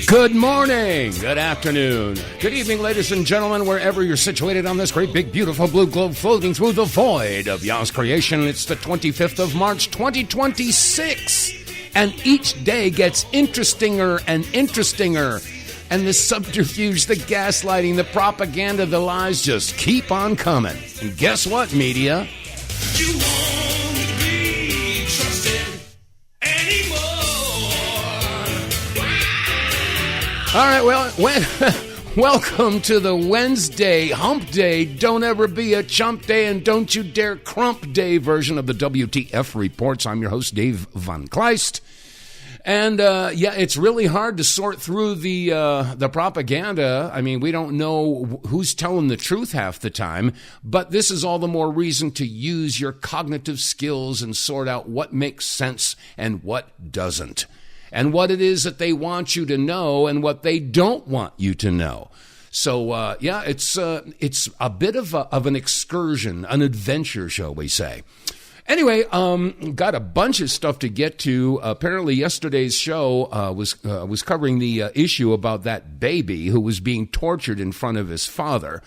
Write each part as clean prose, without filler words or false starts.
Good morning, good afternoon, good evening, ladies and gentlemen, wherever you're situated on this great, big, beautiful blue globe floating through the void of Yah's creation. It's the 25th of March, 2026, and each day gets interestinger and interestinger, and the subterfuge, the gaslighting, the propaganda, the lies just keep on coming. And guess what, media? You won't be trusted anymore. All right, well, welcome to the Wednesday Hump Day, Don't Ever Be a Chump Day, and Don't You Dare Crump Day version of the WTF Reports. I'm your host, Dave vonKleist. And, it's really hard to sort through the propaganda. I mean, we don't know who's telling the truth half the time, but this is all the more reason to use your cognitive skills and sort out what makes sense and what doesn't, and what it is that they want you to know and what they don't want you to know. So, it's a bit of an excursion, an adventure, shall we say. Anyway, got a bunch of stuff to get to. Apparently, yesterday's show was covering the issue about that baby who was being tortured in front of his father,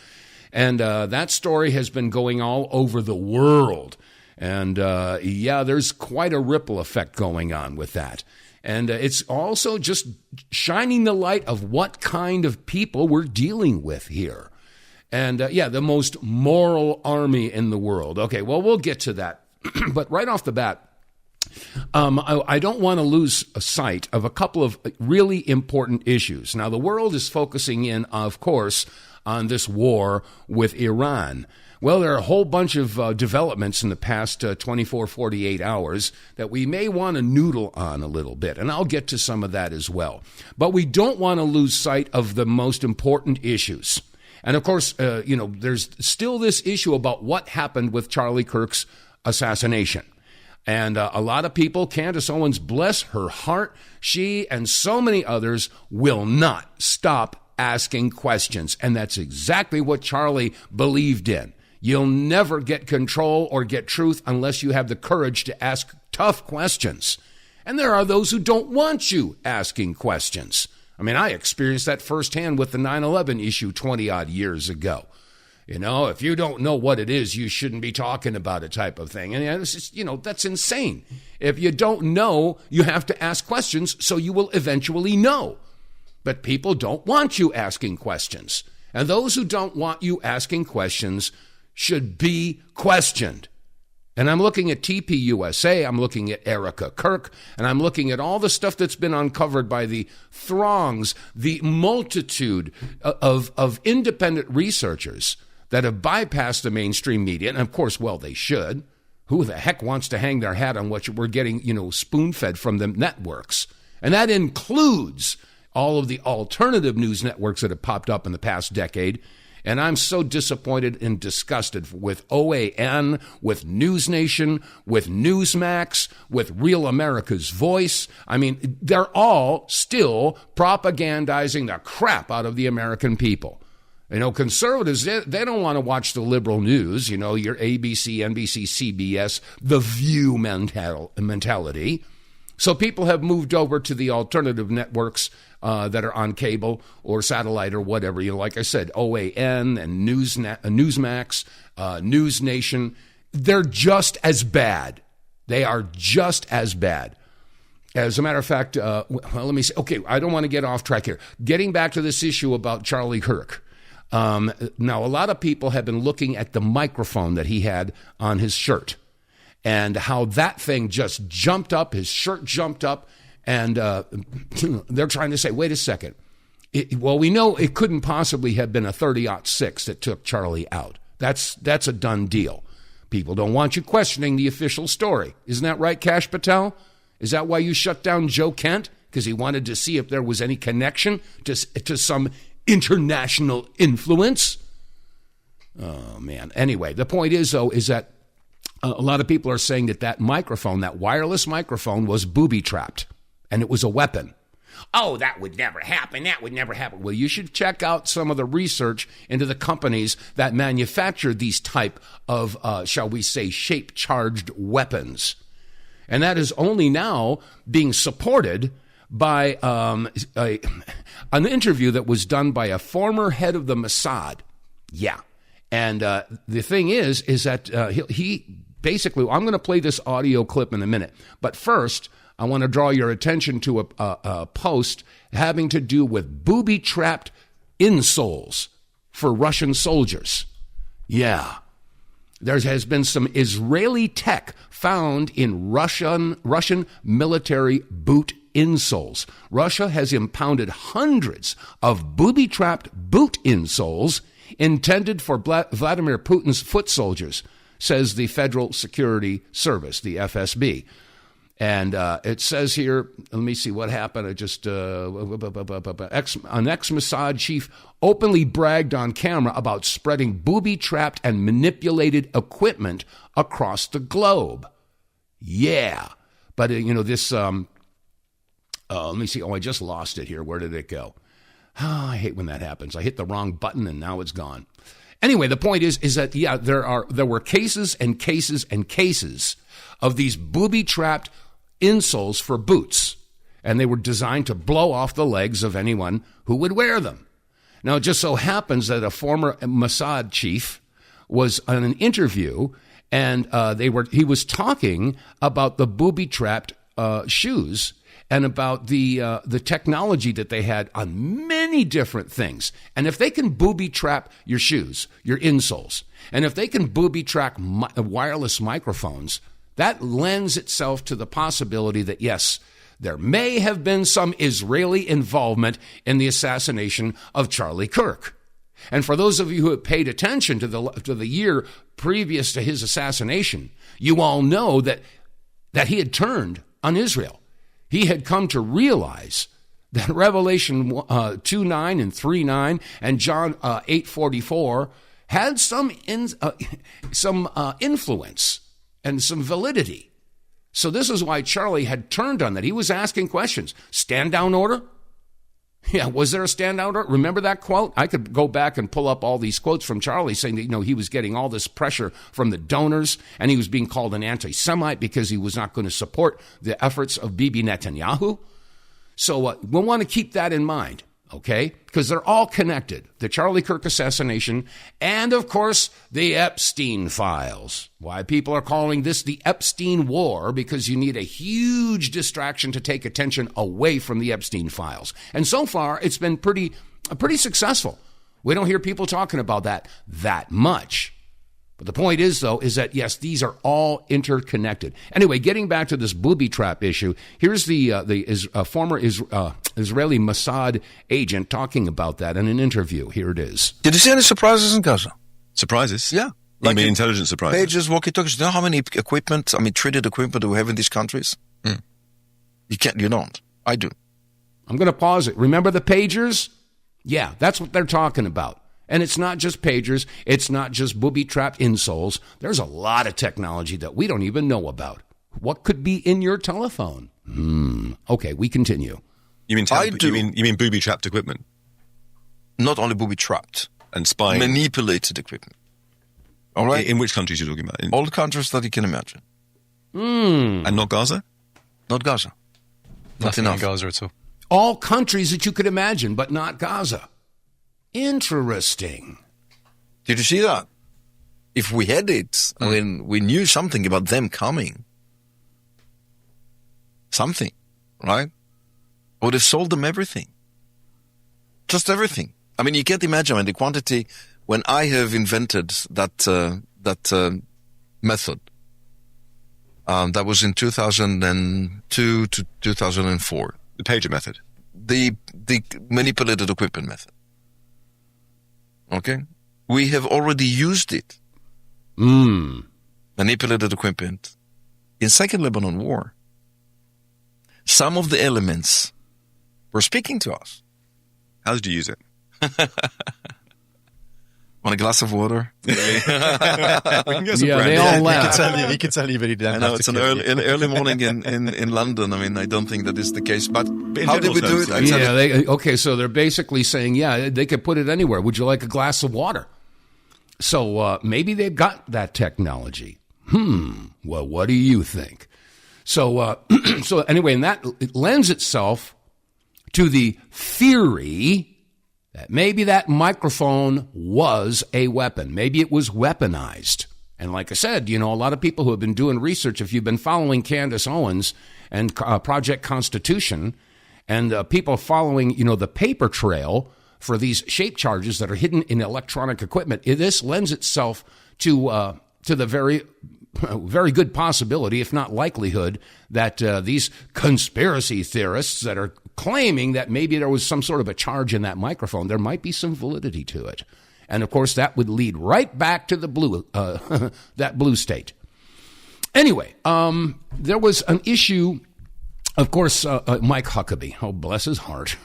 and that story has been going all over the world. And there's quite a ripple effect going on with that. And it's also just shining the light of what kind of people we're dealing with here. And the most moral army in the world. Okay, well, we'll get to that. But right off the bat, I don't want to lose sight of a couple of really important issues. Now, the world is focusing in, of course, on this war with Iran. Well, there are a whole bunch of developments in the past 24, 48 hours that we may want to noodle on a little bit, and I'll get to some of that as well. But we don't want to lose sight of the most important issues. And, of course, there's still this issue about what happened with Charlie Kirk's assassination. And a lot of people, Candace Owens, bless her heart, she and so many others will not stop asking questions. And that's exactly what Charlie believed in. You'll never get control or get truth unless you have the courage to ask tough questions. And there are those who don't want you asking questions. I mean, I experienced that firsthand with the 9/11 issue 20-odd years ago. You know, if you don't know what it is, you shouldn't be talking about it type of thing. And it's just, that's insane. If you don't know, you have to ask questions so you will eventually know. But people don't want you asking questions. And those who don't want you asking questions should be questioned. And I'm looking at TPUSA, I'm looking at Erica Kirk, and I'm looking at all the stuff that's been uncovered by the throngs, the multitude of independent researchers that have bypassed the mainstream media. And of course, well, they should. Who the heck wants to hang their hat on what we're getting, spoon-fed from the networks? And that includes all of the alternative news networks that have popped up in the past decade. And I'm so disappointed and disgusted with OAN, with News Nation, with Newsmax, with Real America's Voice. I mean, they're all still propagandizing the crap out of the American people. Conservatives, they don't want to watch the liberal news, your ABC, NBC, CBS, The View mentality. So people have moved over to the alternative networks that are on cable or satellite or whatever. Like I said, OAN and Newsmax, News Nation, they're just as bad. They are just as bad. As a matter of fact, let me say, okay, I don't want to get off track here. Getting back to this issue about Charlie Kirk. Now, a lot of people have been looking at the microphone that he had on his shirt and how that thing just jumped up, his shirt jumped up, and they're trying to say, wait a second. We know it couldn't possibly have been a 30-06 that took Charlie out. That's a done deal. People don't want you questioning the official story. Isn't that right, Kash Patel? Is that why you shut down Joe Kent? Because he wanted to see if there was any connection to some international influence? Oh, man. Anyway, the point is, though, is that a lot of people are saying that microphone, that wireless microphone, was booby-trapped, and it was a weapon. Oh, that would never happen. That would never happen. Well, you should check out some of the research into the companies that manufacture these type of, shall we say, shape-charged weapons. And that is only now being supported by an interview that was done by a former head of the Mossad. Yeah. And the thing is that he basically, I'm going to play this audio clip in a minute. But first, I want to draw your attention to a post having to do with booby-trapped insoles for Russian soldiers. Yeah. There has been some Israeli tech found in Russian military boot insoles. Russia has impounded hundreds of booby-trapped boot insoles intended for Vladimir Putin's foot soldiers, says the Federal Security Service, the FSB. And it says here, let me see what happened. An ex-Mossad chief openly bragged on camera about spreading booby-trapped and manipulated equipment across the globe. Yeah. But, this, let me see. Oh, I just lost it here. Where did it go? Oh, I hate when that happens. I hit the wrong button and now it's gone. Anyway, the point is that, yeah, there were cases and cases and cases of these booby-trapped insoles for boots, and they were designed to blow off the legs of anyone who would wear them. Now, it just so happens that a former Mossad chief was on an interview, and he was talking about the booby-trapped shoes and about the technology that they had on many different things. And if they can booby-trap your shoes, your insoles, and if they can booby-trap wireless microphones, that lends itself to the possibility that, yes, there may have been some Israeli involvement in the assassination of Charlie Kirk. And for those of you who have paid attention to the year previous to his assassination, you all know that he had turned on Israel. He had come to realize that Revelation 2:9 and 3:9 and John 8:44 had some influence and some validity. So this is why Charlie had turned on that. He was asking questions. Stand down order? Yeah, was there a stand down order? Remember that quote? I could go back and pull up all these quotes from Charlie saying that, he was getting all this pressure from the donors and he was being called an anti-Semite because he was not going to support the efforts of Bibi Netanyahu. So we'll want to keep that in mind. Okay? Because they're all connected. The Charlie Kirk assassination and, of course, the Epstein files. Why people are calling this the Epstein War, because you need a huge distraction to take attention away from the Epstein files. And so far, it's been pretty successful. We don't hear people talking about that much. But the point is, though, is that, yes, these are all interconnected. Anyway, getting back to this booby trap issue, here's the former Israeli Mossad agent talking about that in an interview. Here it is. Did you see any surprises in Gaza? Surprises? Yeah. You mean intelligence surprises? Pages, walkie-talkies. Do you know how many treated equipment do we have in these countries? You don't. I do. I'm going to pause it. Remember the pagers? Yeah, that's what they're talking about. And it's not just pagers. It's not just booby-trapped insoles. There's a lot of technology that we don't even know about. What could be in your telephone? Okay, we continue. You mean booby-trapped equipment? Not only booby-trapped. And spying? Manipulated equipment. All right? In which countries are you talking about? All the countries that you can imagine. And not Gaza? Not Gaza. Nothing in Gaza at all. All countries that you could imagine, but not Gaza. Interesting. Did you see that? If we had it, we knew something about them coming. Something, right? I would have sold them everything. Just everything. You can't imagine the quantity when I have invented that method. That was in 2002 to 2004. The pager method. The manipulated equipment method. Okay? We have already used it. Manipulated equipment. In Second Lebanon War, some of the elements were speaking to us. How did you use it? Want a glass of water? Yeah, they all laugh. He can tell you, but he didn't. I know, it's an early morning in London. I don't think that is the case. But how did we do it? So they're basically saying, they could put it anywhere. Would you like a glass of water? So maybe they've got that technology. Well, what do you think? So anyway, and that lends itself to the theory that maybe that microphone was a weapon. Maybe it was weaponized. And like I said, a lot of people who have been doing research, if you've been following Candace Owens and Project Constitution, and people following, the paper trail for these shape charges that are hidden in electronic equipment, this lends itself to the very, very good possibility, if not likelihood, that these conspiracy theorists that are claiming that maybe there was some sort of a charge in that microphone, there might be some validity to it. And of course, that would lead right back to the blue, that blue state. Anyway, there was an issue. Of course, Mike Huckabee, oh bless his heart,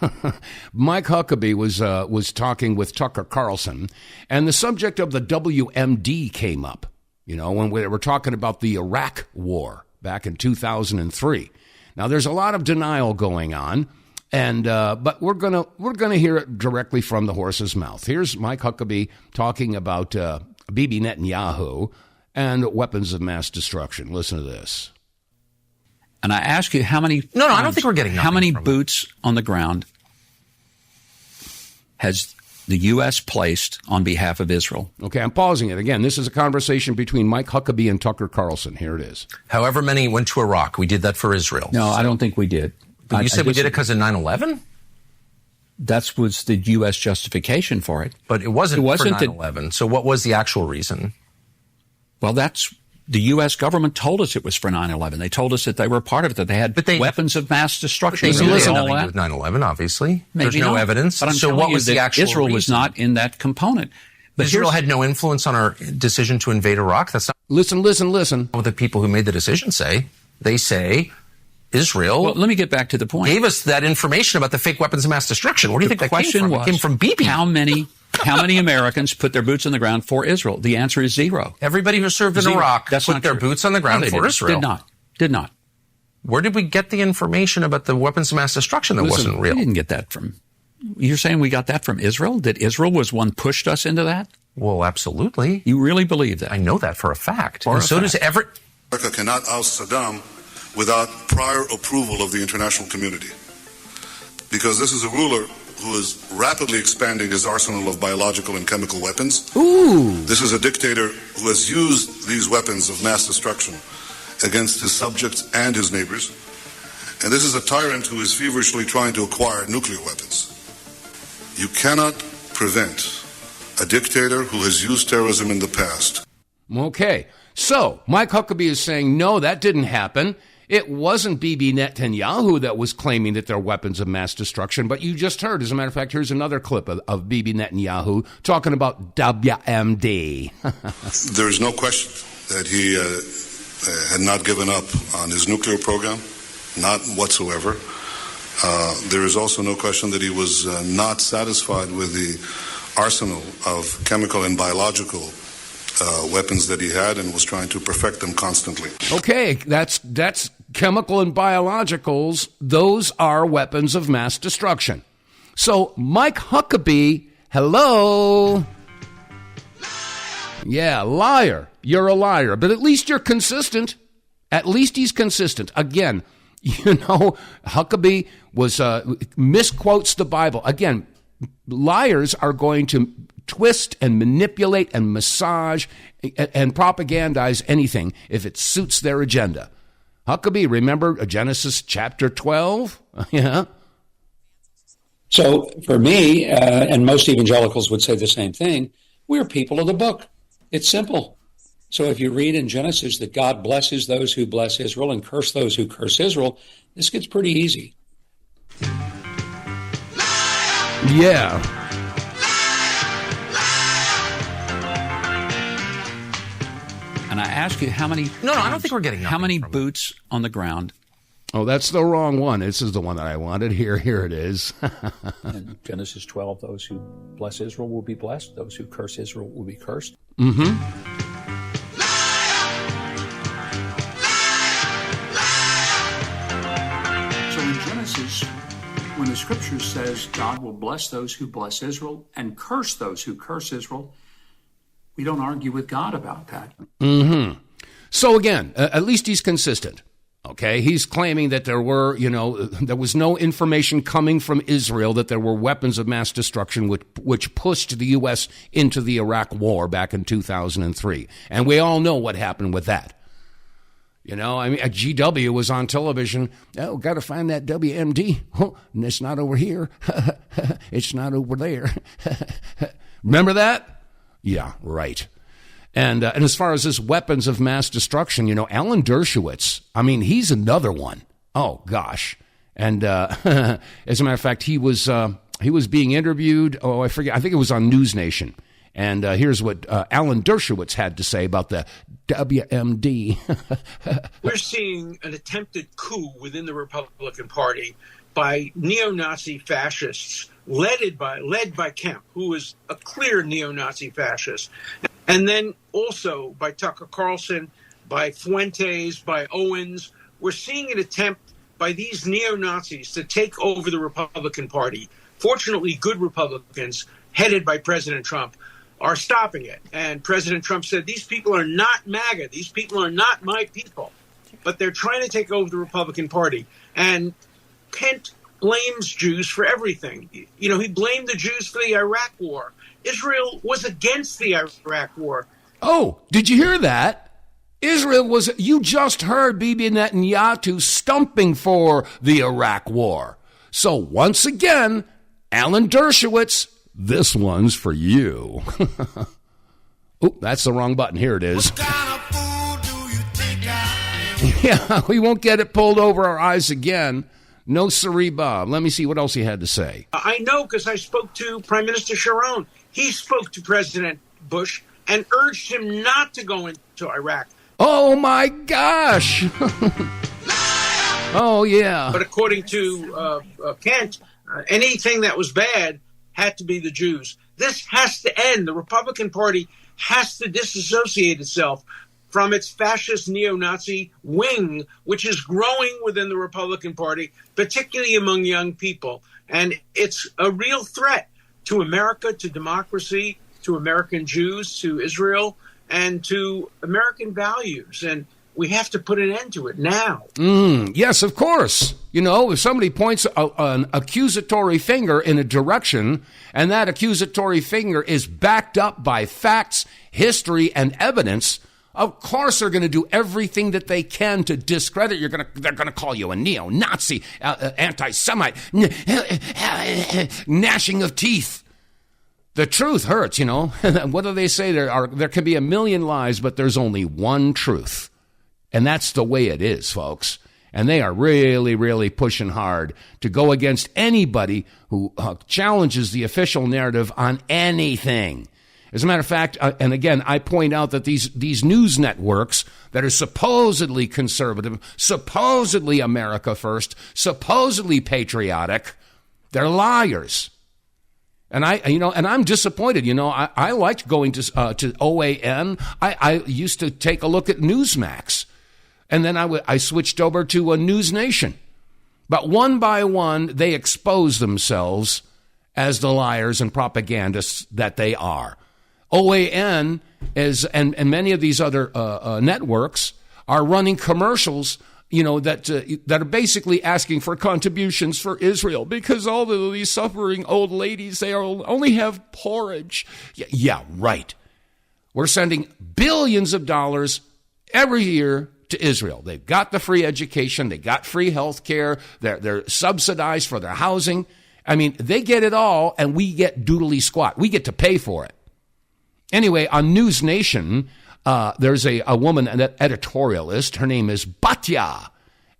Mike Huckabee was talking with Tucker Carlson, and the subject of the WMD came up. When we were talking about the Iraq War back in 2003. Now, there's a lot of denial going on, and but we're gonna hear it directly from the horse's mouth. Here's Mike Huckabee talking about Bibi Netanyahu and weapons of mass destruction. Listen to this. And I ask you, how many? No, I don't think we're getting. How many boots on the ground has the U.S. placed on behalf of Israel? Okay, I'm pausing it again. This is a conversation between Mike Huckabee and Tucker Carlson. Here it is. However many went to Iraq, we did that for Israel. No, I don't think we did. But you said we did it because of 9/11. That was the U.S. justification for it. But it wasn't for 9/11. So what was the actual reason? Well, the U.S. government told us it was for 9/11. They told us that they were part of it, that they had weapons of mass destruction. But they had nothing to do with 9/11, obviously. Maybe There's no evidence. But so what was the actual Israel reason? was not in that component. But Israel had no influence on our decision to invade Iraq? That's not Listen. what the people who made the decision say. They say Israel Well, let me get back to the point. Gave us that information about the fake weapons of mass destruction. Where do you think that came from? It came from Bibi. How many Americans put their boots on the ground for Israel? The answer is zero. Everybody who served in Iraq put their boots on the ground for Israel. Did not. Where did we get the information about the weapons of mass destruction that wasn't real? We didn't get that from... You're saying we got that from Israel? That Israel was one pushed us into that? Well, absolutely. You really believe that? I know that for a fact. Does America cannot oust Saddam without prior approval of the international community. Because this is a ruler who is rapidly expanding his arsenal of biological and chemical weapons. Ooh. This is a dictator who has used these weapons of mass destruction against his subjects and his neighbors. And this is a tyrant who is feverishly trying to acquire nuclear weapons. You cannot prevent a dictator who has used terrorism in the past. Okay, so Mike Huckabee is saying, no, that didn't happen. It wasn't Bibi Netanyahu that was claiming that they're weapons of mass destruction, but you just heard, as a matter of fact, here's another clip of Bibi Netanyahu talking about WMD. There is no question that he had not given up on his nuclear program, not whatsoever. There is also no question that he was not satisfied with the arsenal of chemical and biological weapons that he had and was trying to perfect them constantly. Okay, that's chemical and biologicals. Those are weapons of mass destruction. So Mike Huckabee, hello. Yeah, liar. You're a liar, but at least you're consistent. At least he's consistent. Again, Huckabee was misquotes the Bible. Again, liars are going to twist and manipulate and massage and propagandize anything if it suits their agenda. Huckabee, remember Genesis chapter 12? Yeah. So for me, and most evangelicals would say the same thing, we're people of the book. It's simple. So if you read in Genesis that God blesses those who bless Israel and curse those who curse Israel, this gets pretty easy. Yeah. And I ask you, how many... No, I don't think we're getting... How many boots on the ground? Oh, that's the wrong one. This is the one that I wanted. Here it is. In Genesis 12, those who bless Israel will be blessed. Those who curse Israel will be cursed. Mm-hmm. So in Genesis, when the scripture says God will bless those who bless Israel and curse those who curse Israel, we don't argue with God about that. Mm-hmm. So again, at least he's consistent. Okay, he's claiming that there was no information coming from Israel that there were weapons of mass destruction which pushed the U.S. into the Iraq War back in 2003. And we all know what happened with that. You know, I mean, a GW was on television. Oh, got to find that WMD. Oh, and it's not over here. It's not over there. Remember that? Yeah, right. And as far as this weapons of mass destruction, you know, Alan Dershowitz, I mean, he's another one. Oh, gosh. And as a matter of fact, he was being interviewed. Oh, I forget. I think it was on News Nation. And here's what Alan Dershowitz had to say about the WMD. We're seeing an attempted coup within the Republican Party by neo-Nazi fascists led by Kemp, who is a clear neo-Nazi fascist. And then also by Tucker Carlson, by Fuentes, by Owens. We're seeing an attempt by these neo-Nazis to take over the Republican Party. Fortunately, good Republicans, headed by President Trump, are stopping it. And President Trump said, these people are not MAGA. These people are not my people. But they're trying to take over the Republican Party. And Kent blames Jews for everything. You know, he blamed the Jews for the Iraq War. Israel was against the Iraq War. Oh, did you hear that? Israel was, you just heard Bibi Netanyahu stumping for the Iraq War. So once again, Alan Dershowitz, this one's for you. Oh, that's the wrong button. Here it is. What kind of fool do you think I am? Yeah, we won't get it pulled over our eyes again. No siree, Bob. Let me see what else he had to say. I know because I spoke to Prime Minister Sharon. He spoke to President Bush and urged him not to go into Iraq. Oh, my gosh. Oh, yeah. But according to Kent, anything that was bad had to be the Jews. This has to end. The Republican Party has to disassociate itself from its fascist neo-Nazi wing, which is growing within the Republican Party, particularly among young people. And it's a real threat to America, to democracy, to American Jews, to Israel, and to American values. And we have to put an end to it now. Yes, of course. You know, if somebody points an accusatory finger in a direction, and that accusatory finger is backed up by facts, history, and evidence, of course they're going to do everything that they can to discredit. They're going to call you a neo-Nazi, anti-Semite, gnashing of teeth. The truth hurts, you know. What do they say? There can be a million lies, but there's only one truth. And that's the way it is, folks. And they are really, really pushing hard to go against anybody who challenges the official narrative on anything. As a matter of fact, and again, I point out that these news networks that are supposedly conservative, supposedly America first, supposedly patriotic, they're liars. And I'm disappointed. You know, I liked going to OAN. I used to take a look at Newsmax, and then I switched over to a News Nation. But one by one, they expose themselves as the liars and propagandists that they are. OAN is, and many of these other networks are running commercials, you know, that are basically asking for contributions for Israel because all of these suffering old ladies, they only have porridge. Yeah, right. We're sending billions of dollars every year to Israel. They've got the free education. They got free health care. They're subsidized for their housing. I mean, they get it all, and we get doodly squat. We get to pay for it. Anyway, on News Nation, there's a woman, an editorialist. Her name is Batya.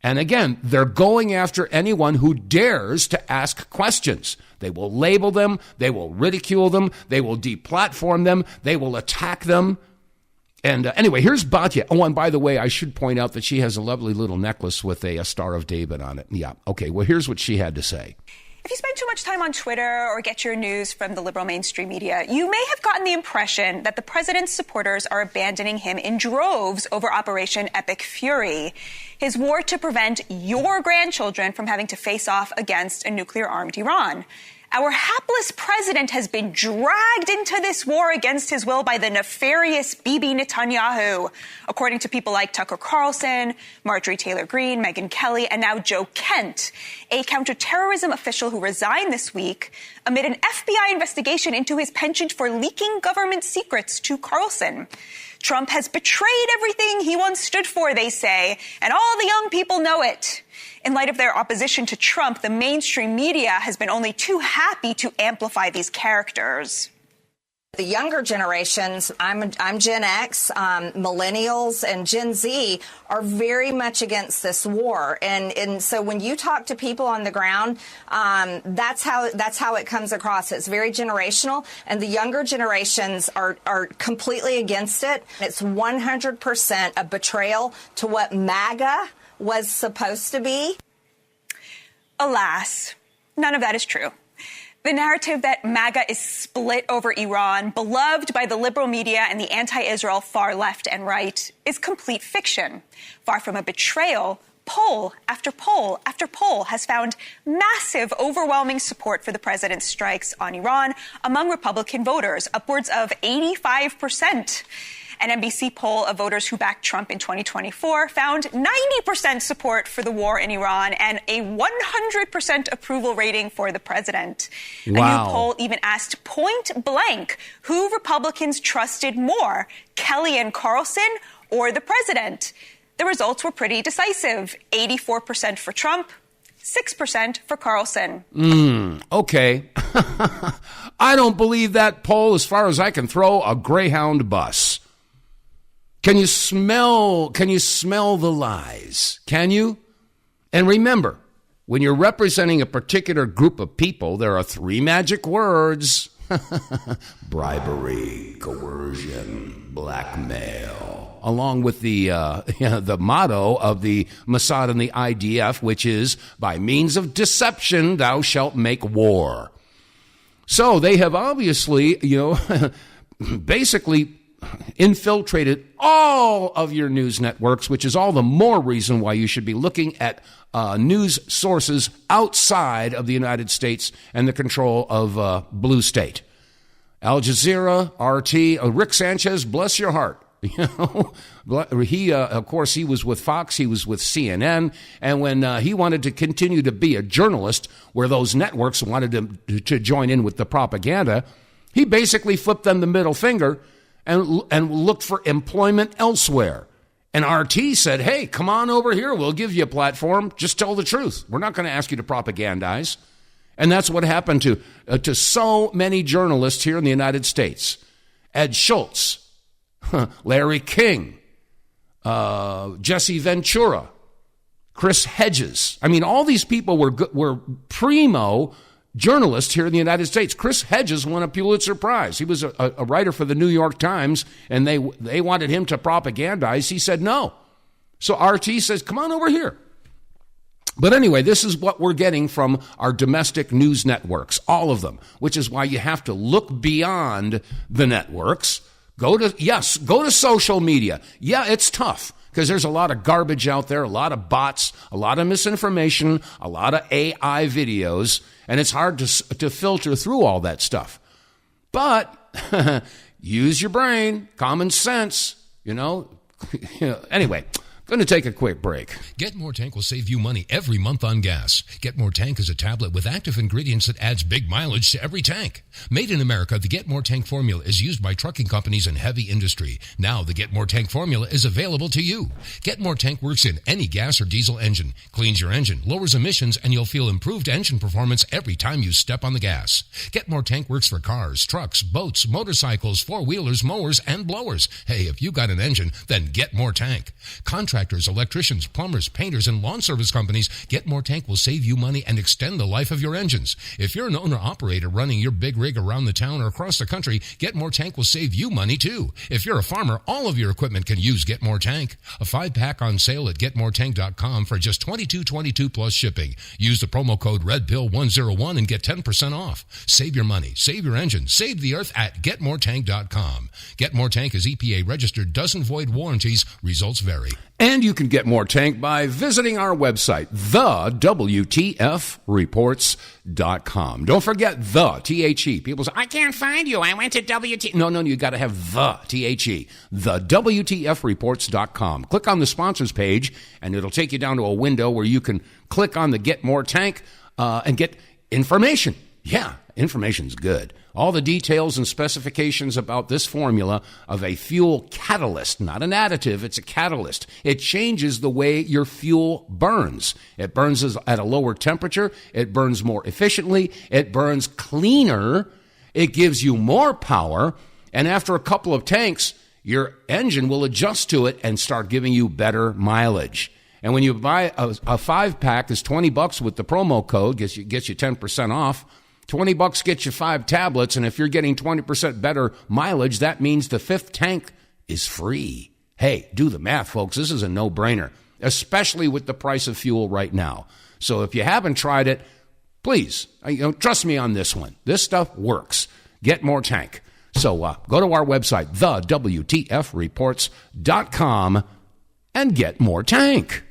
And again, they're going after anyone who dares to ask questions. They will label them. They will ridicule them. They will deplatform them. They will attack them. And anyway, here's Batya. Oh, and by the way, I should point out that she has a lovely little necklace with a Star of David on it. Yeah. Okay, well, here's what she had to say. If you spend too much time on Twitter or get your news from the liberal mainstream media, you may have gotten the impression that the president's supporters are abandoning him in droves over Operation Epic Fury, his war to prevent your grandchildren from having to face off against a nuclear-armed Iran. Our hapless president has been dragged into this war against his will by the nefarious Bibi Netanyahu, according to people like Tucker Carlson, Marjorie Taylor Greene, Megyn Kelly, and now Joe Kent, a counterterrorism official who resigned this week amid an FBI investigation into his penchant for leaking government secrets to Carlson. Trump has betrayed everything he once stood for, they say, and all the young people know it. In light of their opposition to Trump, the mainstream media has been only too happy to amplify these characters. The younger generations, I'm Gen X, millennials, and Gen Z are very much against this war. And so when you talk to people on the ground, that's how it comes across. It's very generational, and the younger generations are completely against it. It's 100% a betrayal to what MAGA was supposed to be. Alas, none of that is true. The narrative that MAGA is split over Iran, beloved by the liberal media and the anti-Israel far left and right, is complete fiction. Far from a betrayal, poll after poll after poll has found massive, overwhelming support for the president's strikes on Iran among Republican voters, upwards of 85%. An NBC poll of voters who backed Trump in 2024 found 90% support for the war in Iran and a 100% approval rating for the president. Wow. A new poll even asked point blank who Republicans trusted more, Kelly and Carlson or the president. The results were pretty decisive. 84% for Trump, 6% for Carlson. Okay. I don't believe that poll as far as I can throw a Greyhound bus. Can you smell the lies? Can you? And remember, when you're representing a particular group of people, there are 3 magic words. Bribery, coercion, blackmail, along with the motto of the Mossad and the IDF, which is, by means of deception, thou shalt make war. So they have obviously, basically infiltrated all of your news networks, which is all the more reason why you should be looking at news sources outside of the United States and the control of Blue State. Al Jazeera, RT, Rick Sanchez, bless your heart. He, of course, he was with Fox, he was with CNN, and when he wanted to continue to be a journalist where those networks wanted him to join in with the propaganda, he basically flipped them the middle finger and looked for employment elsewhere. And RT said, hey, come on over here. We'll give you a platform. Just tell the truth. We're not going to ask you to propagandize. And that's what happened to so many journalists here in the United States. Ed Schultz, Larry King, Jesse Ventura, Chris Hedges. I mean, all these people were primo journalist here in the United States. Chris Hedges won a Pulitzer Prize. He was a writer for the New York Times, and they wanted him to propagandize. He said no. So RT says, come on over here. But anyway, this is what we're getting from our domestic news networks, all of them, which is why you have to look beyond the networks. Go to social media. Yeah, it's tough, because there's a lot of garbage out there, a lot of bots, a lot of misinformation, a lot of AI videos, and it's hard to filter through all that stuff. But use your brain, common sense, Anyway, going to take a quick break. Get More Tank will save you money every month on gas. Get More Tank is a tablet with active ingredients that adds big mileage to every tank. Made in America, the Get More Tank formula is used by trucking companies and heavy industry. Now the Get More Tank formula is available to you. Get More Tank works in any gas or diesel engine, cleans your engine, lowers emissions, and you'll feel improved engine performance every time you step on the gas. Get More Tank works for cars, trucks, boats, motorcycles, four-wheelers, mowers, and blowers. Hey, if you got an engine, then Get More Tank. Contractors, electricians, plumbers, painters, and lawn service companies, Get More Tank will save you money and extend the life of your engines. If you're an owner-operator running your big rig around the town or across the country, Get More Tank will save you money too. If you're a farmer, all of your equipment can use Get More Tank. A 5-pack on sale at GetMoreTank.com for just $22.22 plus shipping. Use the promo code RedPill101 and get 10% off. Save your money, save your engine, save the earth at GetMoreTank.com. Get More Tank is EPA registered, doesn't void warranties, results vary. And you can get more tank by visiting our website, TheWTFReports.com. Don't forget the, T-H-E. People say, I can't find you. I went to WT. No, you got to have the, T-H-E. TheWTFReports.com. Click on the sponsors page, and it'll take you down to a window where you can click on the Get More Tank and get information. Yeah, information's good. All the details and specifications about this formula of a fuel catalyst, not an additive, it's a catalyst. It changes the way your fuel burns. It burns at a lower temperature. It burns more efficiently. It burns cleaner. It gives you more power. And after a couple of tanks, your engine will adjust to it and start giving you better mileage. And when you buy a 5-pack, it's $20 with the promo code, gets you 10% off. $20 gets you 5 tablets, and if you're getting 20% better mileage, that means the 5th tank is free. Hey, do the math, folks. This is a no-brainer, especially with the price of fuel right now. So if you haven't tried it, please, trust me on this one. This stuff works. Get more tank. So go to our website, TheWTFReports.com, and get more tank.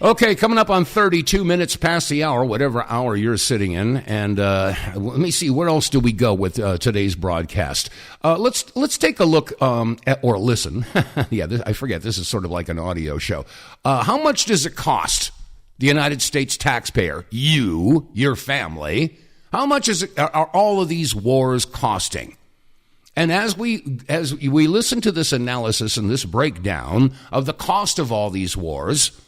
Okay, coming up on 32 minutes past the hour, whatever hour you're sitting in, and let me see, where else do we go with today's broadcast? Let's take a look at, or listen. I forget, this is sort of like an audio show. How much does it cost the United States taxpayer, you, your family? How much are all of these wars costing? And as we listen to this analysis and this breakdown of the cost of all these wars,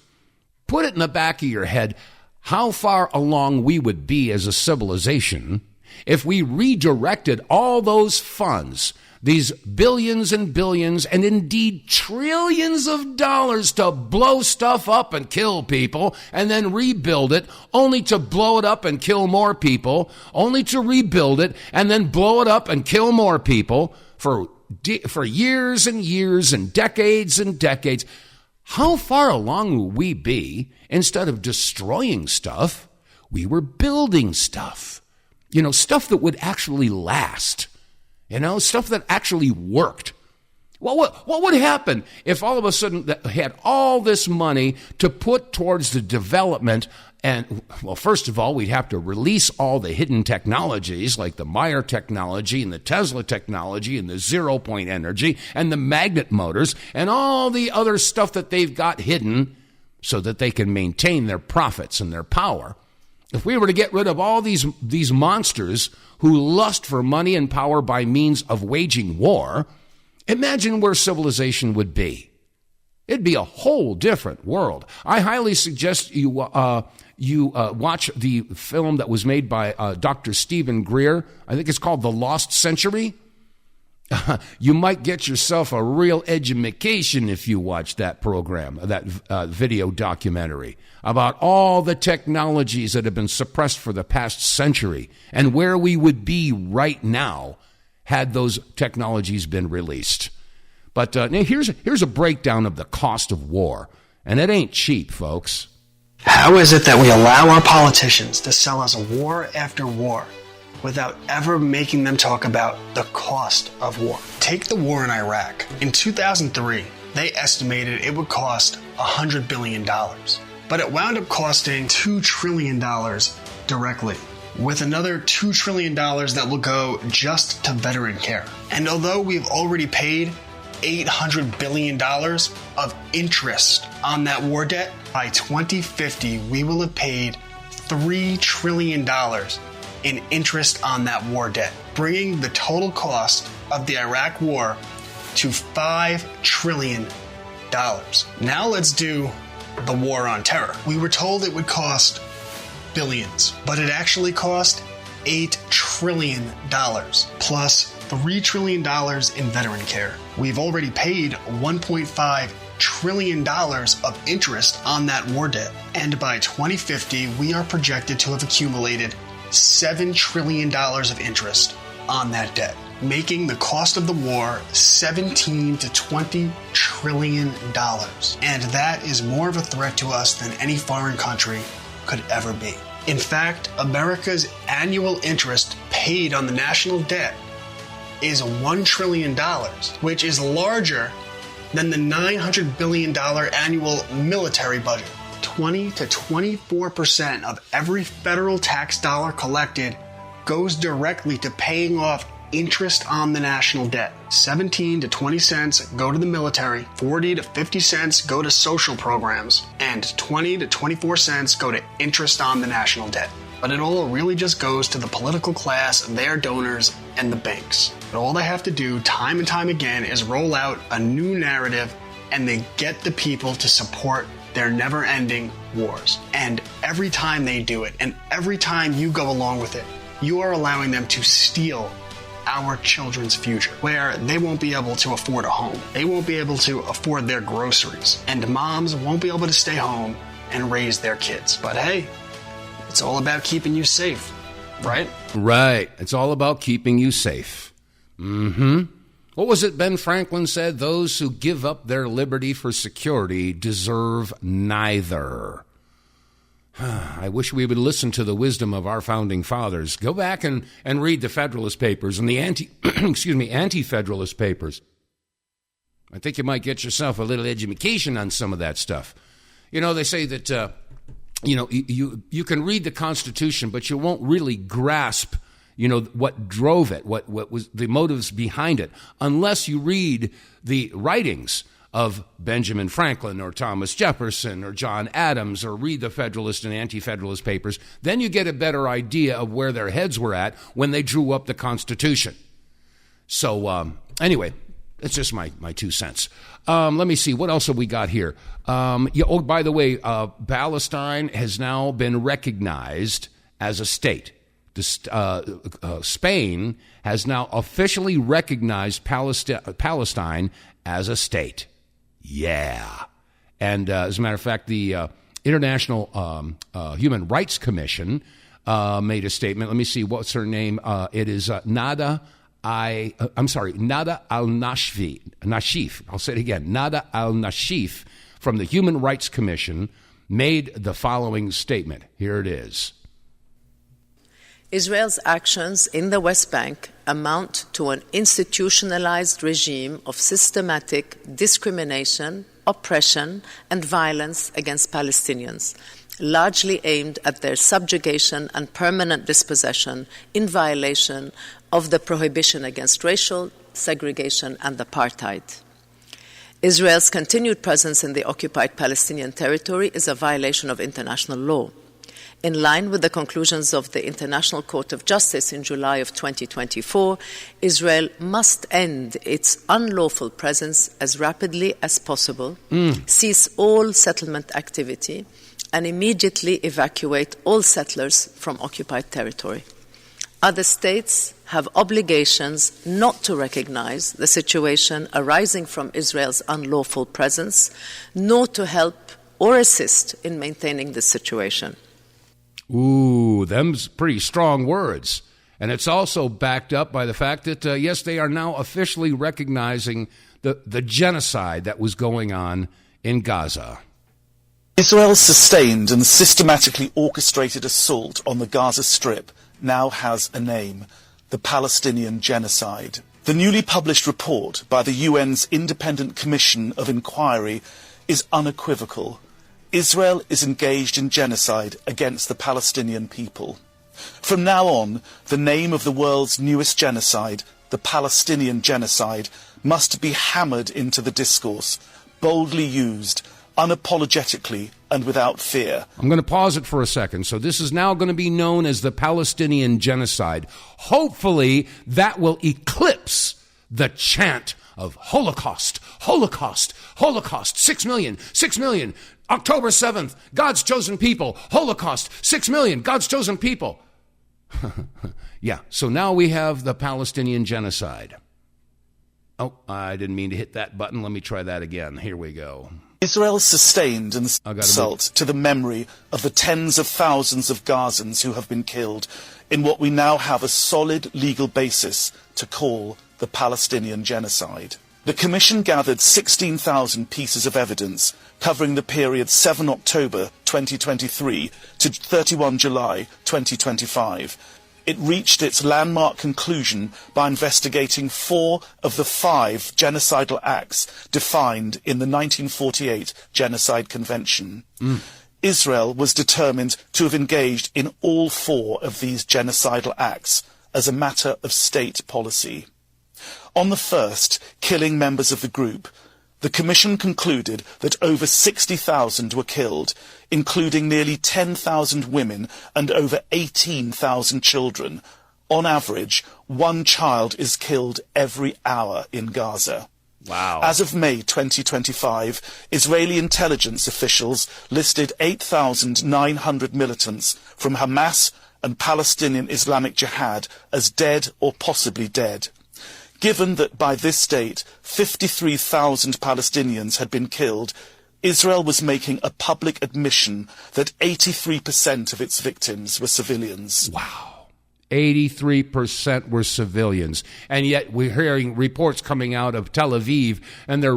put it in the back of your head how far along we would be as a civilization if we redirected all those funds, these billions and billions and indeed trillions of dollars, to blow stuff up and kill people and then rebuild it, only to blow it up and kill more people, only to rebuild it and then blow it up and kill more people for years and years and decades and decades. How far along will we be? Instead of destroying stuff, we were building stuff. Stuff that would actually last. Stuff that actually worked. What would happen if all of a sudden they had all this money to put towards the development? And, well, first of all, we'd have to release all the hidden technologies like the Meyer technology and the Tesla technology and the zero-point energy and the magnet motors and all the other stuff that they've got hidden so that they can maintain their profits and their power. If we were to get rid of all these monsters who lust for money and power by means of waging war, imagine where civilization would be. It'd be a whole different world. I highly suggest you watch the film that was made by Dr. Stephen Greer. I think it's called The Lost Century. You might get yourself a real edumacation if you watch that program, that video documentary about all the technologies that have been suppressed for the past century and where we would be right now had those technologies been released. But here's a breakdown of the cost of war, and it ain't cheap, folks. How is it that we allow our politicians to sell us war after war without ever making them talk about the cost of war? Take the war in Iraq. In 2003, they estimated it would cost $100 billion, but it wound up costing $2 trillion directly, with another $2 trillion that will go just to veteran care. And although we've already paid $800 billion of interest on that war debt, by 2050, we will have paid $3 trillion in interest on that war debt, bringing the total cost of the Iraq war to $5 trillion. Now let's do the war on terror. We were told it would cost billions, but it actually cost $8 trillion, plus $3 trillion in veteran care. We've already paid $1.5 trillion of interest on that war debt. And by 2050, we are projected to have accumulated $7 trillion of interest on that debt. making the cost of the war $17 to $20 trillion. And that is more of a threat to us than any foreign country could ever be. In fact, America's annual interest paid on the national debt is $1 trillion, which is larger than the $900 billion annual military budget. 20 to 24% of every federal tax dollar collected goes directly to paying off interest on the national debt. 17 to 20 cents go to the military, 40 to 50 cents go to social programs, and 20 to 24 cents go to interest on the national debt. But it all really just goes to the political class, their donors, and the banks. But all they have to do time and time again is roll out a new narrative, and they get the people to support their never-ending wars. And every time they do it, and every time you go along with it, you are allowing them to steal our children's future, where they won't be able to afford a home. They won't be able to afford their groceries. And moms won't be able to stay home and raise their kids. But hey, it's all about keeping you safe, right? Right. It's all about keeping you safe. What was it Ben Franklin said? Those who give up their liberty for security deserve neither. I wish we would listen to the wisdom of our founding fathers. Go back and read the Federalist Papers and the anti-Federalist Papers. I think you might get yourself a little education on some of that stuff. You know, they say that, you can read the Constitution, but you won't really grasp, what drove it, what was the motives behind it, unless you read the writings of Benjamin Franklin or Thomas Jefferson or John Adams, or read the Federalist and Anti-Federalist Papers. Then you get a better idea of where their heads were at when they drew up the Constitution. So anyway, it's just my 2 cents. Let me see. What else have we got here? By the way, Palestine has now been recognized as a state. Spain has now officially recognized Palestine as a state. Yeah. And as a matter of fact, the International Human Rights Commission made a statement. Let me see. What's her name? It is Nada al-Nashif. I'll say it again. Nada al-Nashif from the Human Rights Commission made the following statement. Here it is. Israel's actions in the West Bank amount to an institutionalized regime of systematic discrimination, oppression, and violence against Palestinians, largely aimed at their subjugation and permanent dispossession in violation of the prohibition against racial segregation and apartheid. Israel's continued presence in the occupied Palestinian territory is a violation of international law. In line with the conclusions of the International Court of Justice in July of 2024, Israel must end its unlawful presence as rapidly as possible, cease all settlement activity, and immediately evacuate all settlers from occupied territory. Other states have obligations not to recognize the situation arising from Israel's unlawful presence, nor to help or assist in maintaining this situation. Ooh, them's pretty strong words. And it's also backed up by the fact that, yes, they are now officially recognizing the genocide that was going on in Gaza. Israel's sustained and systematically orchestrated assault on the Gaza Strip now has a name: the Palestinian genocide. The newly published report by the UN's Independent Commission of Inquiry is unequivocal. Israel is engaged in genocide against the Palestinian people. From now on, the name of the world's newest genocide, the Palestinian genocide, must be hammered into the discourse, boldly used, unapologetically and without fear. I'm going to pause it for a second. So this is now going to be known as the Palestinian genocide. Hopefully that will eclipse the chant of Holocaust, Holocaust, Holocaust, 6 million, 6 million. October 7th, God's chosen people. Holocaust, 6 million, God's chosen people. Yeah, so now we have the Palestinian genocide. Oh, I didn't mean to hit that button. Let me try that again. Here we go. Israel sustained an assault to the memory of the tens of thousands of Gazans who have been killed in what we now have a solid legal basis to call the Palestinian genocide. The Commission gathered 16,000 pieces of evidence covering the period 7 October 2023 to 31 July 2025. It reached its landmark conclusion by investigating 4 of the 5 genocidal acts defined in the 1948 Genocide Convention. Israel was determined to have engaged in all 4 of these genocidal acts as a matter of state policy. On the first, killing members of the group, the Commission concluded that over 60,000 were killed, including nearly 10,000 women and over 18,000 children. On average, 1 child is killed every hour in Gaza. Wow. As of May 2025, Israeli intelligence officials listed 8,900 militants from Hamas and Palestinian Islamic Jihad as dead or possibly dead. Given that by this date 53,000 Palestinians had been killed, Israel was making a public admission that 83% of its victims were civilians. Wow. 83% were civilians. And yet we're hearing reports coming out of Tel Aviv, and they're,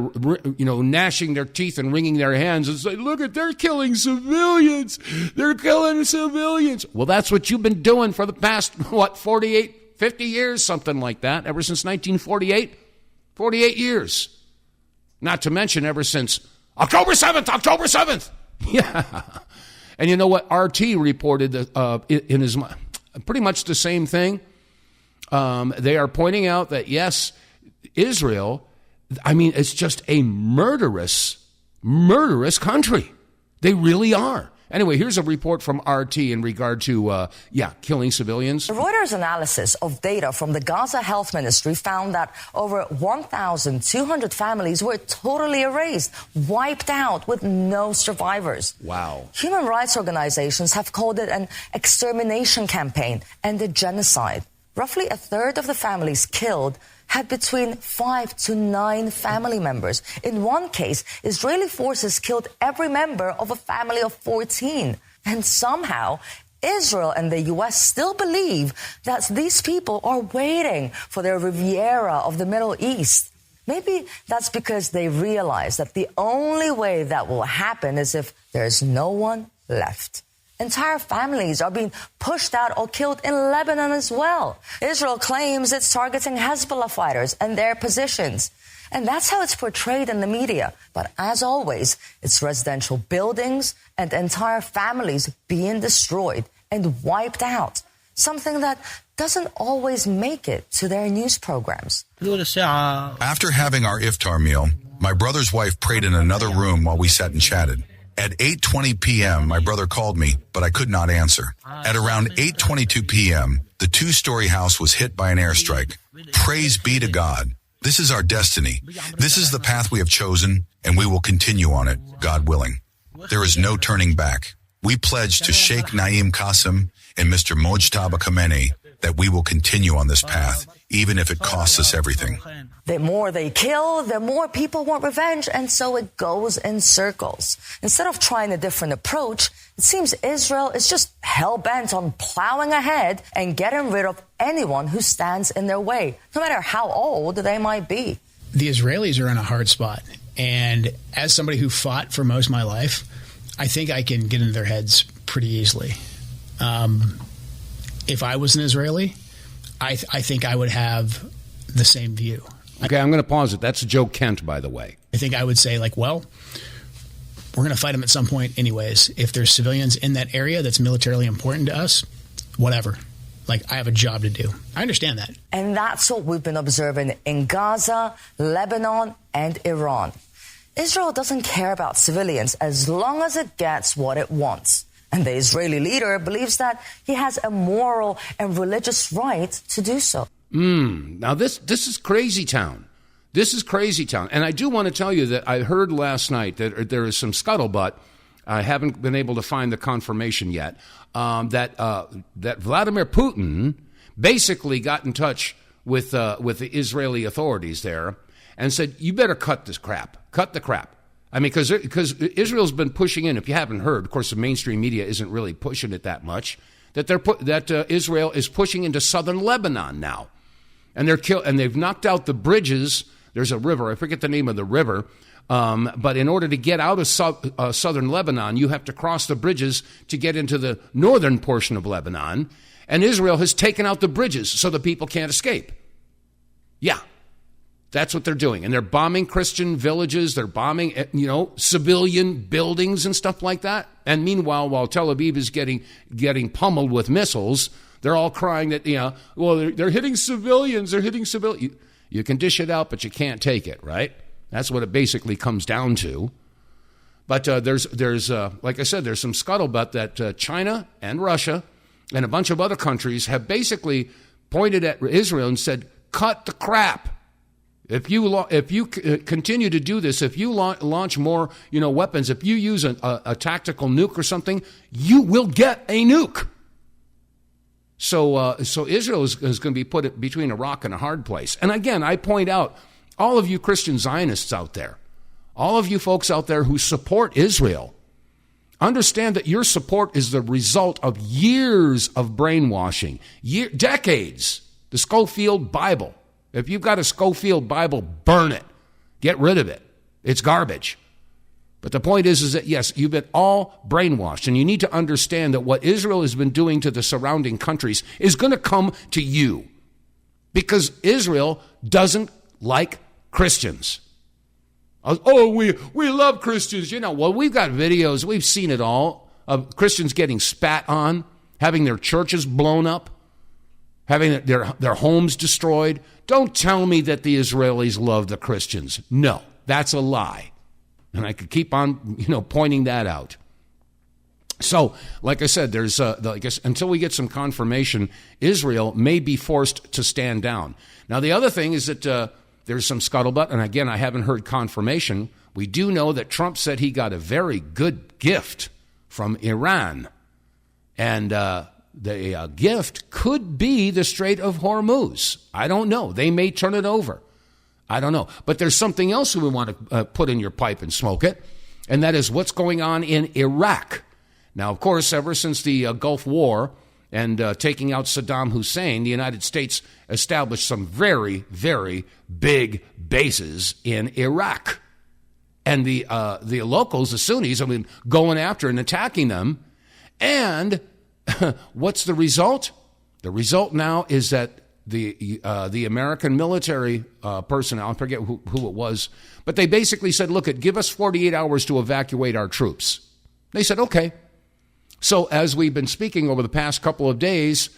gnashing their teeth and wringing their hands and say, look at, they're killing civilians. They're killing civilians. Well, that's what you've been doing for the past, 50 years, something like that, ever since 1948. 48 years. Not to mention ever since October 7th. Yeah. And you know what? RT reported in his pretty much the same thing. They are pointing out that, yes, Israel, it's just a murderous country. They really are. Anyway, here's a report from RT in regard to, killing civilians. The Reuters analysis of data from the Gaza Health Ministry found that over 1,200 families were totally erased, wiped out with no survivors. Wow. Human rights organizations have called it an extermination campaign and a genocide. Roughly a third of the families killed had between 5 to 9 family members. In one case, Israeli forces killed every member of a family of 14. And somehow, Israel and the U.S. still believe that these people are waiting for their Riviera of the Middle East. Maybe that's because they realize that the only way that will happen is if there's no one left. Entire families are being pushed out or killed in Lebanon as well. Israel claims it's targeting Hezbollah fighters and their positions. And that's how it's portrayed in the media. But as always, it's residential buildings and entire families being destroyed and wiped out. Something that doesn't always make it to their news programs. After having our iftar meal, my brother's wife prayed in another room while we sat and chatted. At 8:20 p.m., my brother called me, but I could not answer. At around 8:22 p.m., the 2-story house was hit by an airstrike. Praise be to God. This is our destiny. This is the path we have chosen, and we will continue on it, God willing. There is no turning back. We pledge to Sheikh Naim Qasim and Mr. Mojtaba Khamenei that we will continue on this path, even if it costs us everything. The more they kill, the more people want revenge, and so it goes in circles. Instead of trying a different approach, it seems Israel is just hell-bent on plowing ahead and getting rid of anyone who stands in their way, no matter how old they might be. The Israelis are in a hard spot, and as somebody who fought for most of my life, I think I can get into their heads pretty easily. If I was an Israeli, I think I would have the same view. Okay, I'm going to pause it. That's Joe Kent, by the way. I think I would say, we're going to fight them at some point anyways. If there's civilians in that area that's militarily important to us, whatever. I have a job to do. I understand that. And that's what we've been observing in Gaza, Lebanon, and Iran. Israel doesn't care about civilians as long as it gets what it wants. And the Israeli leader believes that he has a moral and religious right to do so. Now, this is crazy town. This is crazy town. And I do want to tell you that I heard last night that there is some scuttlebutt. I haven't been able to find the confirmation yet. That Vladimir Putin basically got in touch with the Israeli authorities there and said, you better cut this crap. Cut the crap. I mean, because Israel's been pushing in. If you haven't heard, of course, the mainstream media isn't really pushing it that much. That Israel is pushing into southern Lebanon now, and they've knocked out the bridges. There's a river. I forget the name of the river. But in order to get out of southern Lebanon, you have to cross the bridges to get into the northern portion of Lebanon. And Israel has taken out the bridges so the people can't escape. Yeah, that's what they're doing. And they're bombing Christian villages. They're bombing, civilian buildings and stuff like that. And meanwhile, while Tel Aviv is getting pummeled with missiles, they're all crying that, they're hitting civilians. They're hitting civilians. You can dish it out, but you can't take it, right? That's what it basically comes down to. But there's like I said, there's some scuttlebutt that China and Russia and a bunch of other countries have basically pointed at Israel and said, cut the crap. If you continue to do this, if you launch more weapons, if you use a tactical nuke or something, you will get a nuke. So Israel is going to be put between a rock and a hard place. And again, I point out, all of you Christian Zionists out there, all of you folks out there who support Israel, understand that your support is the result of years of brainwashing, decades. The Schofield Bible. If you've got a Schofield Bible, burn it. Get rid of it. It's garbage. But the point is that, yes, you've been all brainwashed, and you need to understand that what Israel has been doing to the surrounding countries is going to come to you, because Israel doesn't like Christians. Oh, we love Christians. Well, we've got videos, we've seen it all, of Christians getting spat on, having their churches blown up, having their homes destroyed. Don't tell me that the Israelis love the Christians. No, that's a lie. And I could keep on, pointing that out. So, like I said, there's, until we get some confirmation, Israel may be forced to stand down. Now, the other thing is that there's some scuttlebutt, and again, I haven't heard confirmation. We do know that Trump said he got a very good gift from Iran. And the gift could be the Strait of Hormuz. I don't know. They may turn it over. I don't know. But there's something else we want to put in your pipe and smoke it, and that is what's going on in Iraq. Now, of course, ever since the Gulf War and taking out Saddam Hussein, the United States established some very, very big bases in Iraq. And the locals, the Sunnis, have been going after and attacking them. And what's the result? The result now is that the American military personnel, I forget who it was, but they basically said, look, give us 48 hours to evacuate our troops. They said, okay. So as we've been speaking over the past couple of days,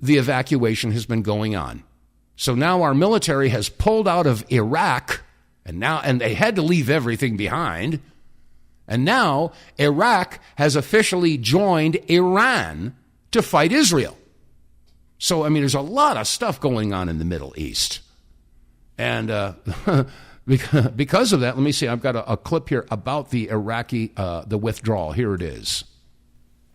the evacuation has been going on. So now our military has pulled out of Iraq, and they had to leave everything behind. And now Iraq has officially joined Iran to fight Israel. So, I mean, there's a lot of stuff going on in the Middle East. And because of that, let me see, I've got a clip here about the Iraqi, the withdrawal. Here it is.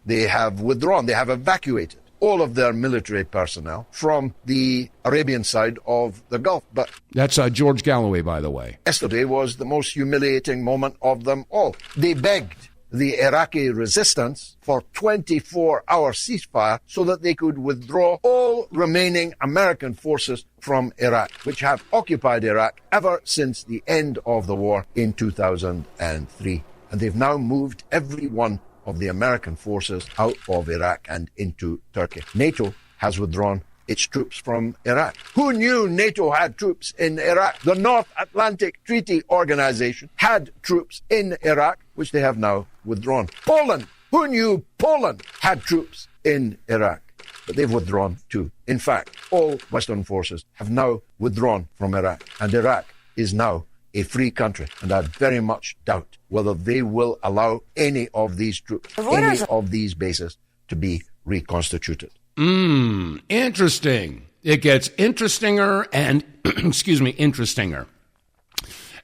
They have withdrawn, they have evacuated all of their military personnel from the Arabian side of the Gulf. But that's George Galloway, by the way. Yesterday was the most humiliating moment of them all. They begged the Iraqi resistance for 24-hour ceasefire so that they could withdraw all remaining American forces from Iraq, which have occupied Iraq ever since the end of the war in 2003. And they've now moved every one of the American forces out of Iraq and into Turkey. NATO has withdrawn its troops from Iraq. Who knew NATO had troops in Iraq? The North Atlantic Treaty Organization had troops in Iraq, which they have now withdrawn. Poland. Who knew Poland had troops in Iraq? But they've withdrawn too. In fact, all Western forces have now withdrawn from Iraq, and Iraq is now a free country, and I very much doubt whether they will allow any of these troops, any of these bases to be reconstituted. Interesting. It gets interestinger and, interestinger.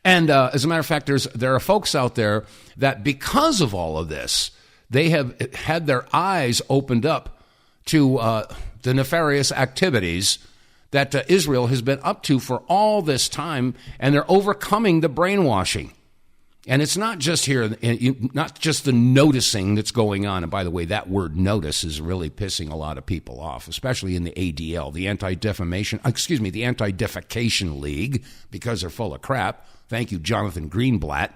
And as a matter of fact, there are folks out there that because of all of this, they have had their eyes opened up to the nefarious activities that Israel has been up to for all this time, and they're overcoming the brainwashing. And it's not just here, not just the noticing that's going on. And by the way, that word notice is really pissing a lot of people off, especially in the ADL, the the Anti-Defecation League, because they're full of crap. Thank you, Jonathan Greenblatt.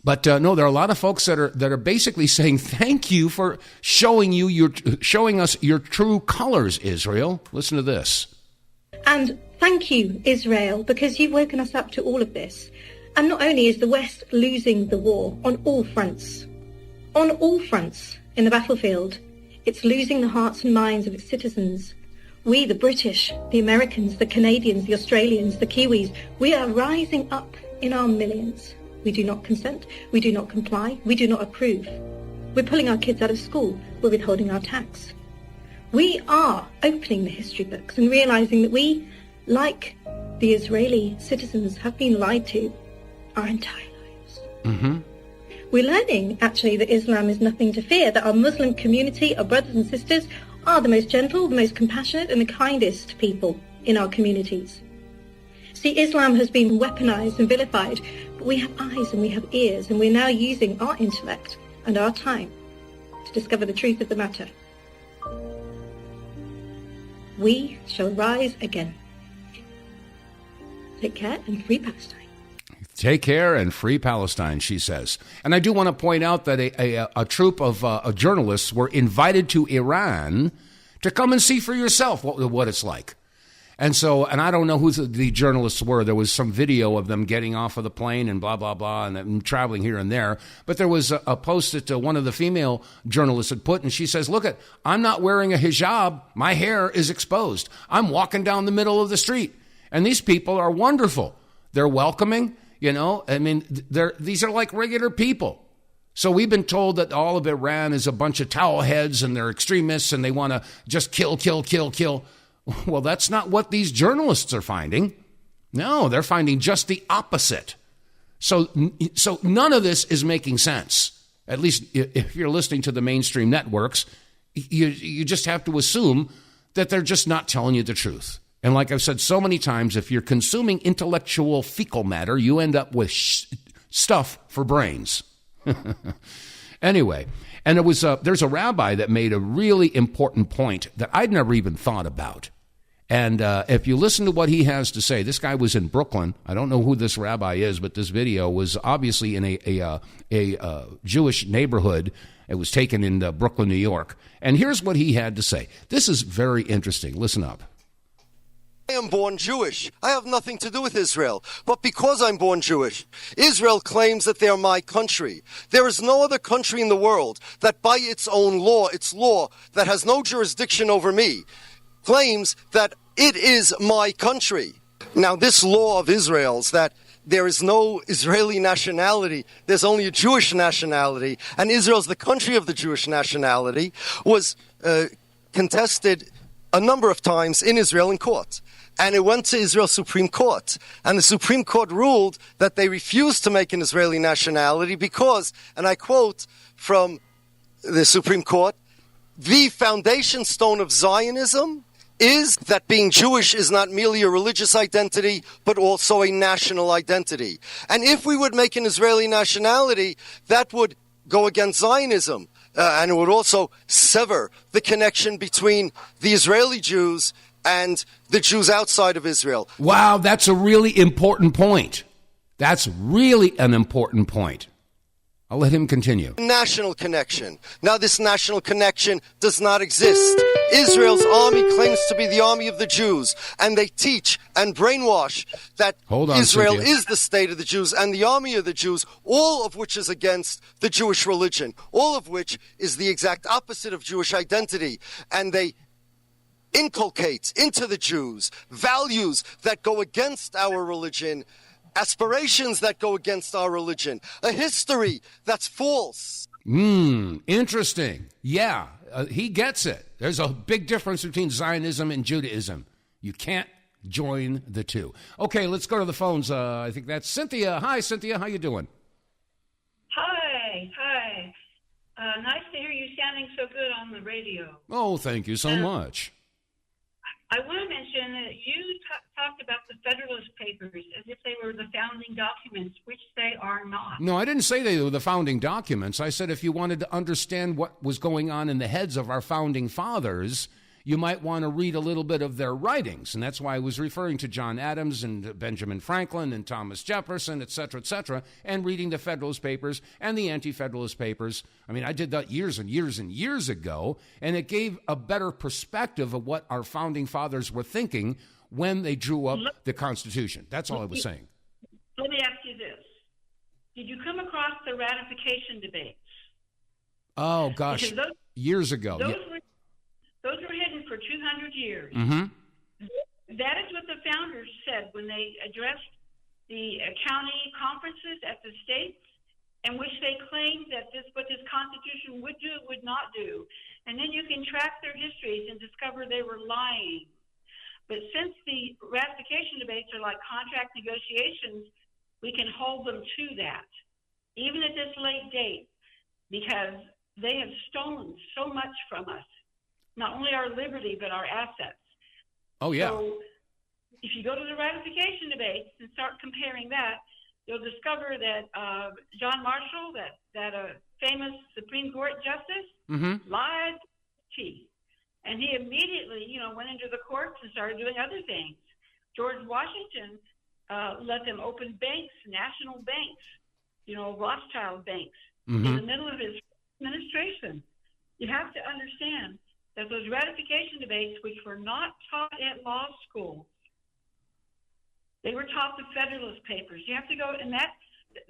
But no, there are a lot of folks that are basically saying thank you for showing us your true colors, Israel. Listen to this. And thank you, Israel, because you've woken us up to all of this. And not only is the West losing the war on all fronts in the battlefield, it's losing the hearts and minds of its citizens. We, the British, the Americans, the Canadians, the Australians, the Kiwis, we are rising up in our millions. We do not consent, we do not comply, we do not approve. We're pulling our kids out of school, we're withholding our tax. We are opening the history books and realizing that we, like the Israeli citizens, have been lied to our entire lives. Mm-hmm. We're learning, actually, that Islam is nothing to fear, that our Muslim community, our brothers and sisters, are the most gentle, the most compassionate, and the kindest people in our communities. See, Islam has been weaponized and vilified, but we have eyes and we have ears, and we're now using our intellect and our time to discover the truth of the matter. We shall rise again. Take care and free Palestine. Take care and free Palestine, she says. And I do want to point out that a troop of journalists were invited to Iran to come and see for yourself what it's like. And I don't know who the journalists were. There was some video of them getting off of the plane and blah, blah, blah, and traveling here and there. But there was a post that one of the female journalists had put, and she says, look, I'm not wearing a hijab. My hair is exposed. I'm walking down the middle of the street. And these people are wonderful. They're welcoming. These are like regular people. So we've been told that all of Iran is a bunch of towel heads and they're extremists and they want to just kill. Well, that's not what these journalists are finding. No, they're finding just the opposite. So none of this is making sense. At least if you're listening to the mainstream networks, you just have to assume that they're just not telling you the truth. And like I've said so many times, if you're consuming intellectual fecal matter, you end up with stuff for brains. Anyway, and there's a rabbi that made a really important point that I'd never even thought about. And if you listen to what he has to say, this guy was in Brooklyn. I don't know who this rabbi is, but this video was obviously in a Jewish neighborhood. It was taken in Brooklyn, New York. And here's what he had to say. This is very interesting. Listen up. I am born Jewish. I have nothing to do with Israel. But because I'm born Jewish, Israel claims that they're my country. There is no other country in the world that by its own law, its law that has no jurisdiction over me, claims that it is my country. Now, this law of Israel's that there is no Israeli nationality, there's only a Jewish nationality, and Israel's the country of the Jewish nationality, was contested a number of times in Israel in court. And it went to Israel's Supreme Court. And the Supreme Court ruled that they refused to make an Israeli nationality because, and I quote from the Supreme Court, the foundation stone of Zionism is that being Jewish is not merely a religious identity, but also a national identity. And if we would make an Israeli nationality, that would go against Zionism. And it would also sever the connection between the Israeli Jews and the Jews outside of Israel. Wow, that's a really important point. That's really an important point. I'll let him continue. National connection. Now, this national connection does not exist. Israel's army claims to be the army of the Jews, and they teach and brainwash that Israel is the state of the Jews and the army of the Jews, all of which is against the Jewish religion, all of which is the exact opposite of Jewish identity. And they inculcate into the Jews values that go against our religion, aspirations that go against our religion, a history that's false. Interesting. Yeah, he gets it. There's a big difference between Zionism and Judaism. You can't join the two. Okay, let's go to the phones. I think that's Cynthia. Hi, Cynthia. How you doing? Hi. Nice to hear you sounding so good on the radio. Oh, thank you so much. I want to mention that you talked about the Federalist Papers as if they were the founding documents, which they are not. No, I didn't say they were the founding documents. I said if you wanted to understand what was going on in the heads of our founding fathers, you might want to read a little bit of their writings. And that's why I was referring to John Adams and Benjamin Franklin and Thomas Jefferson, et cetera, and reading the Federalist Papers and the Anti-Federalist Papers. I mean, I did that years and years and years ago, and it gave a better perspective of what our founding fathers were thinking when they drew up the Constitution. That's all I was saying. Let me ask you this. Did you come across the ratification debates? Oh, gosh, years ago. Those were hidden for 200 years. Mm-hmm. That is what the founders said when they addressed the county conferences at the states, in which they claimed that what this Constitution would do, would not do. And then you can track their histories and discover they were lying. But since the ratification debates are like contract negotiations, we can hold them to that, even at this late date, because they have stolen so much from us. Not only our liberty, but our assets. Oh, yeah. So if you go to the ratification debates and start comparing that, you'll discover that John Marshall, that famous Supreme Court justice, lied to his teeth. And he immediately, went into the courts and started doing other things. George Washington let them open banks, national banks, Rothschild banks, in the middle of his administration. You have to understand that those ratification debates, which were not taught at law school, they were taught the Federalist Papers. You have to go, and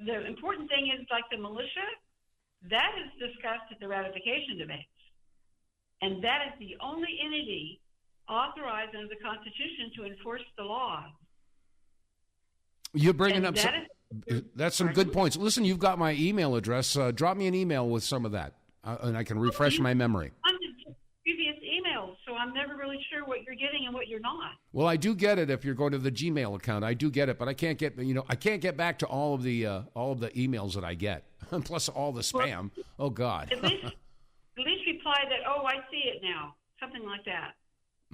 the important thing is, like the militia, that is discussed at the ratification debates. And that is the only entity authorized under the Constitution to enforce the law. You're bringing up that's some good points. Listen, you've got my email address. Drop me an email with some of that, and I can refresh my memory. Previous emails, so I'm never really sure what you're getting and what you're not. Well, I do get it if you're going to the Gmail account. I do get it, but I can't get back to all of the emails that I get, plus all the spam. Well, oh God. At least reply that. Oh, I see it now. Something like that.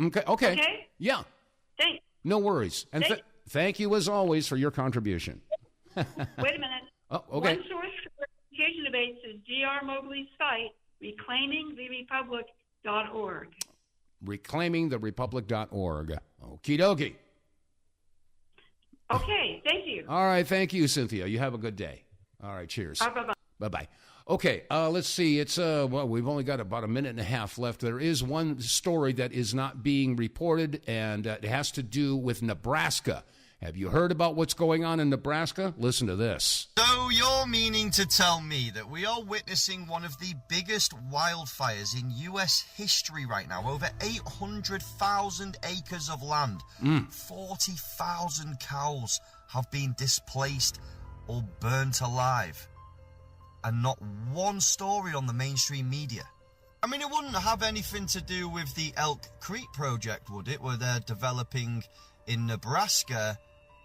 Okay. Okay. Yeah. Thanks. No worries. And thank you as always for your contribution. Wait a minute. Oh, okay. One source for education debates is G.R. Mobley's site, ReclaimingTheRepublic.org. ReclaimingTheRepublic.org. Okie dokie. Okay, thank you. All right, thank you, Cynthia. You have a good day. All right, cheers. Bye-bye. Bye-bye. Okay, let's see. It's we've only got about a minute and a half left. There is one story that is not being reported, and it has to do with Nebraska. Have you heard about what's going on in Nebraska? Listen to this. So you're meaning to tell me that we are witnessing one of the biggest wildfires in U.S. history right now. Over 800,000 acres of land, 40,000 cows have been displaced or burnt alive. And not one story on the mainstream media. I mean, it wouldn't have anything to do with the Elk Creek project, would it? Where they're developing in Nebraska,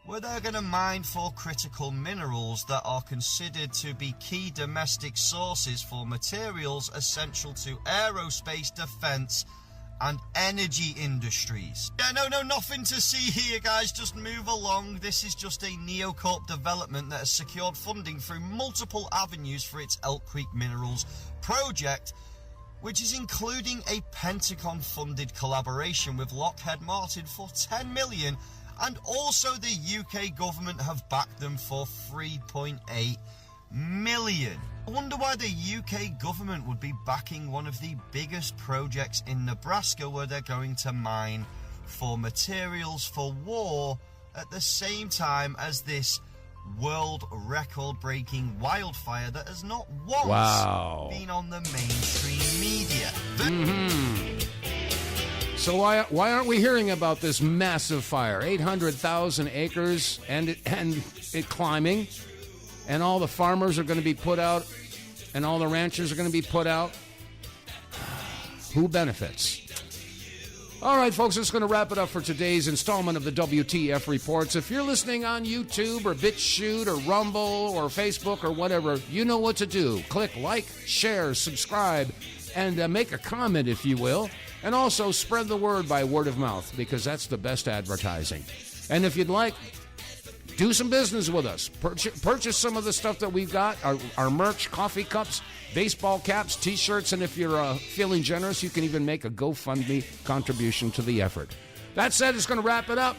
where they're going to mine for critical minerals that are considered to be key domestic sources for materials essential to aerospace, defense, and energy industries. Yeah, no, nothing to see here, guys. Just move along. This is just a neocorp development that has secured funding through multiple avenues for its Elk Creek Minerals project, which is including a Pentagon-funded collaboration with Lockheed Martin for $10 million, and also the UK government have backed them for $3.8 million. I wonder why the UK government would be backing one of the biggest projects in Nebraska, where they're going to mine for materials for war at the same time as this world record-breaking wildfire that has not once been on the mainstream media. So why aren't we hearing about this massive fire? 800,000 acres and it climbing, and all the farmers are going to be put out, and all the ranchers are going to be put out. Who benefits? All right, folks, that's going to wrap it up for today's installment of the WTF Reports. If you're listening on YouTube or BitChute or Rumble or Facebook or whatever, you know what to do. Click like, share, subscribe, and make a comment, if you will. And also spread the word by word of mouth, because that's the best advertising. And if you'd like, do some business with us. Purchase some of the stuff that we've got, our merch, coffee cups, baseball caps, T-shirts, and if you're feeling generous, you can even make a GoFundMe contribution to the effort. That said, it's going to wrap it up.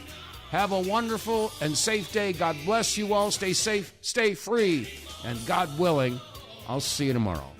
Have a wonderful and safe day. God bless you all. Stay safe, stay free, and God willing, I'll see you tomorrow.